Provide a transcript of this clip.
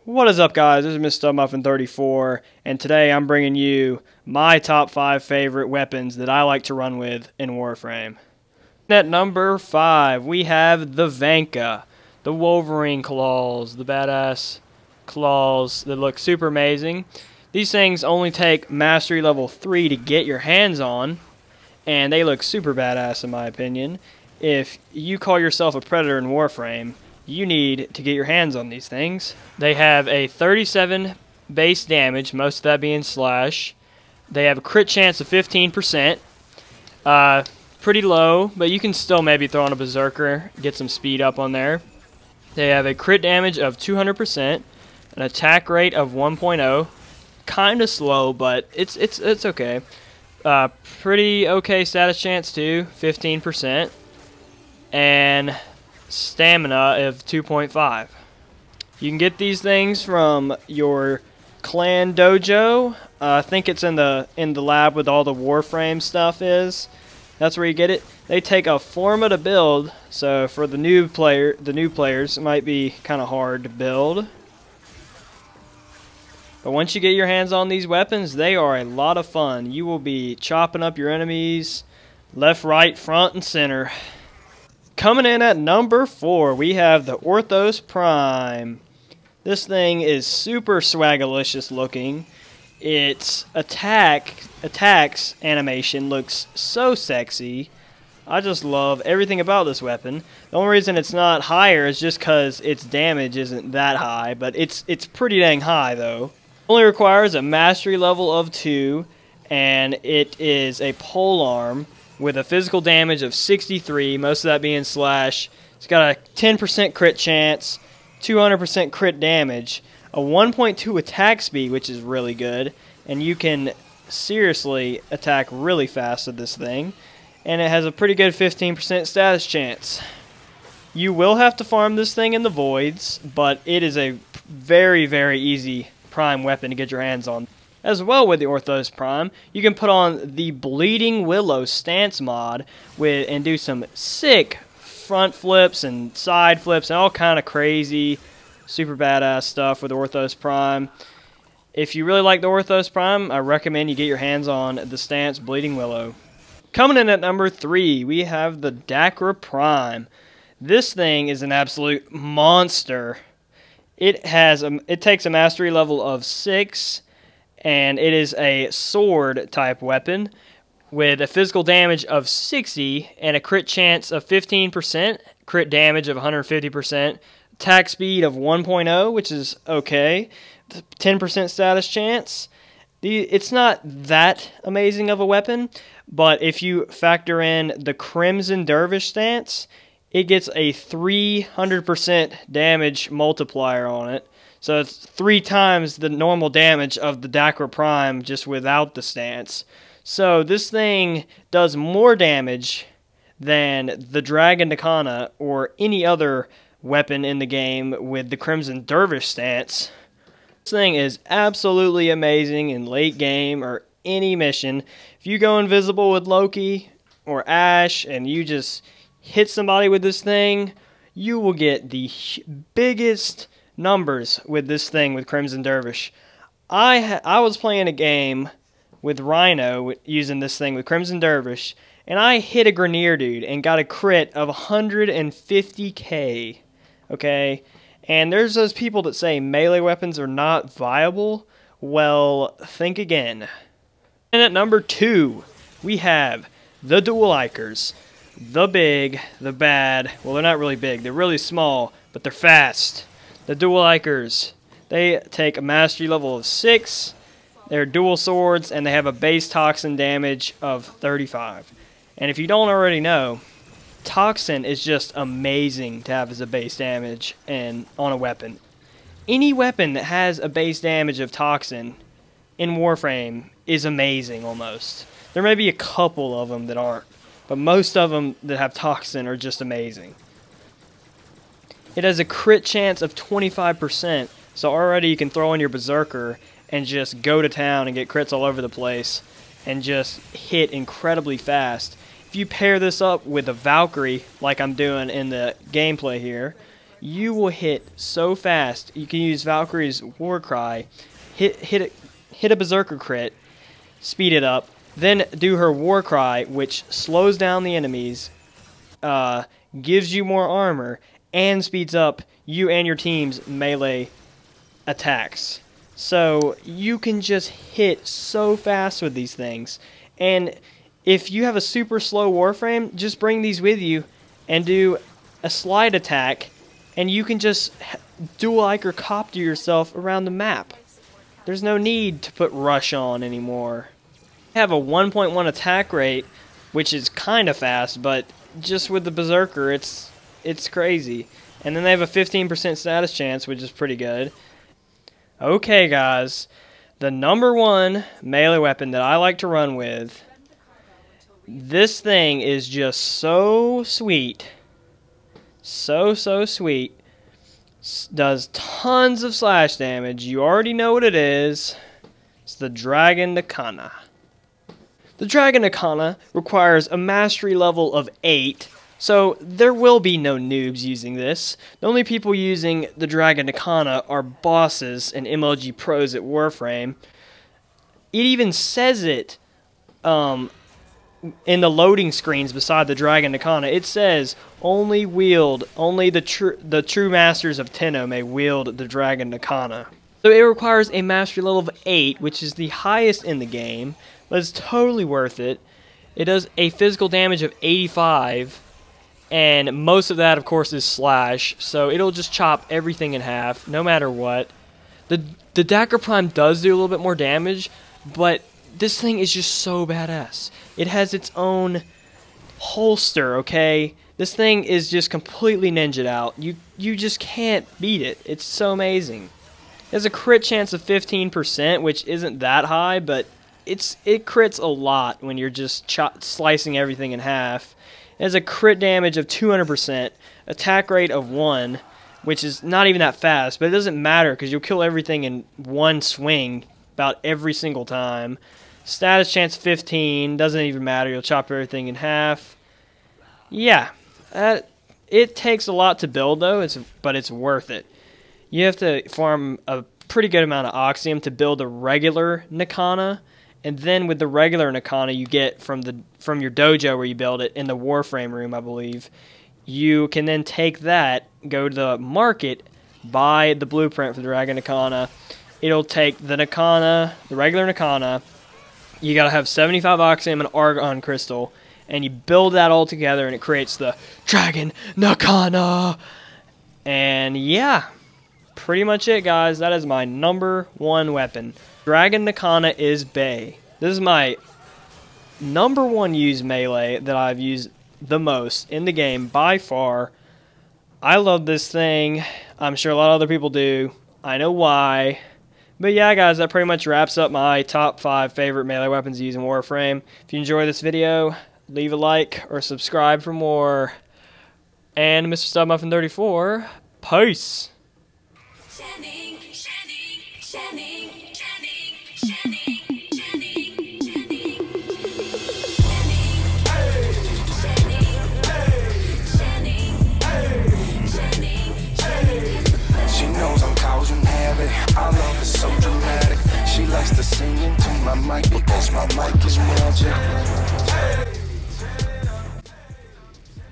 What is up, guys? This is Mr. Muffin34, and today I'm bringing you my top 5 favorite weapons that I like to run with in Warframe. At number 5, we have the Vanka, the Wolverine Claws, the badass claws that look super amazing. These things only take Mastery Level 3 to get your hands on, and they look super badass in my opinion. If you call yourself a predator in Warframe, you need to get your hands on these things. They have a 37 base damage, most of that being slash. They have a crit chance of 15%. Pretty low, but you can still maybe throw on a berserker, get some speed up on there. They have a crit damage of 200%, an attack rate of 1.0. Kind of slow, but it's okay. Pretty okay status chance too, 15%. And stamina of 2.5. You can get these things from your clan dojo. I think it's in the lab with all the Warframe stuff is. That's where you get it. They take a forma to build, so for the new players, it might be kind of hard to build. But once you get your hands on these weapons, they are a lot of fun. You will be chopping up your enemies left, right, front, and center. Coming in at number 4, we have the Orthos Prime. This thing is super swagalicious looking. Its attacks animation looks so sexy. I just love everything about this weapon. The only reason it's not higher is just because its damage isn't that high, but it's pretty dang high though. Only requires a mastery level of 2, and it is a polearm with a physical damage of 63, most of that being slash. It's got a 10% crit chance, 200% crit damage, a 1.2 attack speed, which is really good, and you can seriously attack really fast with this thing, and it has a pretty good 15% status chance. You will have to farm this thing in the voids, but it is a very, very easy prime weapon to get your hands on. As well with the Orthos Prime, you can put on the Bleeding Willow stance mod and do some sick front flips and side flips and all kind of crazy, super badass stuff with Orthos Prime. If you really like the Orthos Prime, I recommend you get your hands on the stance Bleeding Willow. Coming in at number 3, we have the Dacra Prime. This thing is an absolute monster. It takes a mastery level of 6. And it is a sword type weapon with a physical damage of 60 and a crit chance of 15%, crit damage of 150%, attack speed of 1.0, which is okay, 10% status chance. It's not that amazing of a weapon, but if you factor in the Crimson Dervish stance, it gets a 300% damage multiplier on it. So it's 3 times the normal damage of the Dacra Prime just without the stance. So this thing does more damage than the Dragon Nikana or any other weapon in the game with the Crimson Dervish stance. This thing is absolutely amazing in late game or any mission. If you go invisible with Loki or Ash and you just hit somebody with this thing, you will get the biggest numbers with this thing with Crimson Dervish. I was playing a game with Rhino using this thing with Crimson Dervish, and I hit a Grenier dude and got a crit of 150k. Okay? And there's those people that say melee weapons are not viable. Well, think again. And at number 2, we have the Dual Ikers. The big, the bad, well, they're not really big, they're really small, but they're fast. The Dual Ikers, they take a mastery level of 6, they're dual swords, and they have a base toxin damage of 35. And if you don't already know, toxin is just amazing to have as a base damage on a weapon. Any weapon that has a base damage of toxin in Warframe is amazing almost. There may be a couple of them that aren't, but most of them that have toxin are just amazing. It has a crit chance of 25%, so already you can throw in your berserker and just go to town and get crits all over the place and just hit incredibly fast. If you pair this up with a Valkyrie, like I'm doing in the gameplay here, you will hit so fast. You can use Valkyrie's War Cry, hit a Berserker crit, speed it up, then do her War Cry, which slows down the enemies, gives you more armor, and speeds up you and your team's melee attacks. So you can just hit so fast with these things. And if you have a super slow Warframe, just bring these with you and do a slide attack, and you can just dual-ike or copter yourself around the map. There's no need to put rush on anymore. I have a 1.1 attack rate, which is kind of fast, but just with the Berserker, it's crazy. And then they have a 15% status chance, which is pretty good. Okay, guys, the #1 melee weapon that I like to run with. This thing is just so sweet. So sweet. Does tons of slash damage. You already know what it is. It's the Dragon Nikana. The Dragon Nikana requires a mastery level of 8, so there will be no noobs using this. The only people using the Dragon Nikana are bosses and MLG pros at Warframe. It even says it in the loading screens beside the Dragon Nikana. It says only the true masters of Tenno may wield the Dragon Nikana. So it requires a mastery level of 8, which is the highest in the game, but it's totally worth it. It does a physical damage of 85, and most of that, of course, is slash, so it'll just chop everything in half, no matter what. The Dacra Prime does do a little bit more damage, but this thing is just so badass. It has its own holster, okay? This thing is just completely ninja'd out. You just can't beat it. It's so amazing. It has a crit chance of 15%, which isn't that high, but it crits a lot when you're just slicing everything in half. It has a crit damage of 200%, attack rate of 1, which is not even that fast, but it doesn't matter because you'll kill everything in one swing about every single time. Status chance 15, doesn't even matter, you'll chop everything in half. Yeah, it takes a lot to build though, but it's worth it. You have to farm a pretty good amount of Oxium to build a regular Nikana, and then with the regular Nikana you get from your dojo where you build it in the Warframe room, I believe, you can then take that, go to the market, buy the blueprint for the Dragon Nikana. It'll take the Nikana, the regular Nikana. You gotta have 75 Oxium and Argon Crystal, and you build that all together, and it creates the Dragon Nikana. And yeah, pretty much it, guys. That is my #1 weapon. Dragon Nikana is bae. This is my #1 used melee that I've used the most in the game by far. I love this thing. I'm sure a lot of other people do. I know why. But yeah, guys, that pretty much wraps up my top 5 favorite melee weapons used in Warframe. If you enjoyed this video, leave a like or subscribe for more. And Mr. Stubmuffin34, peace! Our love is so dramatic. She likes to sing into my mic because my mic is magic.